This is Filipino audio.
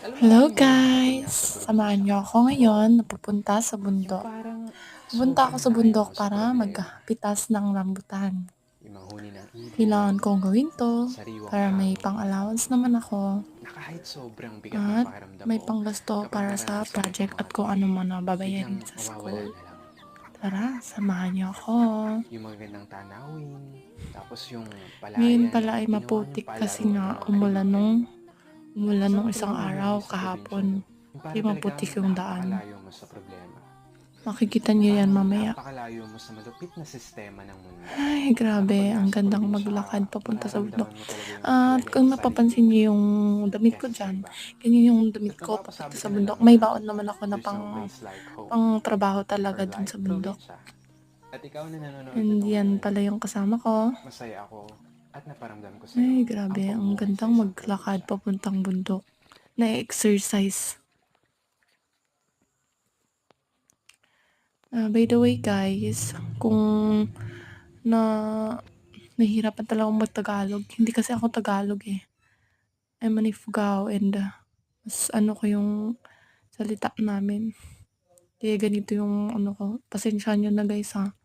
Alam mo Hello ano yung hapon guys! na siguro Samahan minsan, niyo ako ngayon na pupunta sa yung bundok. parang Pupunta ako sobrang sa layo bundok mo sa para problema. magpitas ng rambutan. Yung manghuni ng ibon, Kailangan kong gawin to sariwang para may hangin, pang-allowance naman ako na kahit sobrang bigat ng at pakiramdam may mo, panggasto kapag para sa naranasan mo project itong at mga kung to, ano man ang biglang babayarin sa mawawala school. na lang. Tara, samahan niyo ako. Yung magandang tanawin, tapos yung Ngayon palayan na pala ay ginawa niyong maputik kasi palaruan nga ng mga kaibigan. umulan nung Saan mo isang araw pinamumuhay sa kahapon. probinsya mo? Yung Kaya para maputik talagang yung daan. napakalayo mo sa problema. Makikita Yung niyo yan parang mamaya. napakalayo mo sa malupit na sistema ng mundo. Ay, Na grabe. kapag Ang nasa gandang probinsya ka, maglakad papunta sa bundok. mararamdaman mo talaga yung At halaga kung ng sarili napapansin mo niyo yung damit ko kesa sa dyan, iba. ganyan yung damit At ko papunta mapapasabi sa ka na bundok. lang May na baon naman ako na there's no place like home pang trabaho or talaga dun like sa bundok. probinsya. At ikaw na nanonood And nito yan ngayon, pala yung kasama ko. masaya ako at naparamdam ko sa'yo Ay, ang grabe. Ang pamumuhay sa gandang isang maglakad probinsya. papuntang bundok. Na-exercise. By the way guys, kung na nahihirapan talaga akong mag-Tagalog. Hindi kasi ako Tagalog eh. I'm an Ifugao and mas ano ko yung salita namin. Kaya ganito yung ano ko. Pasensya nyo na guys ha.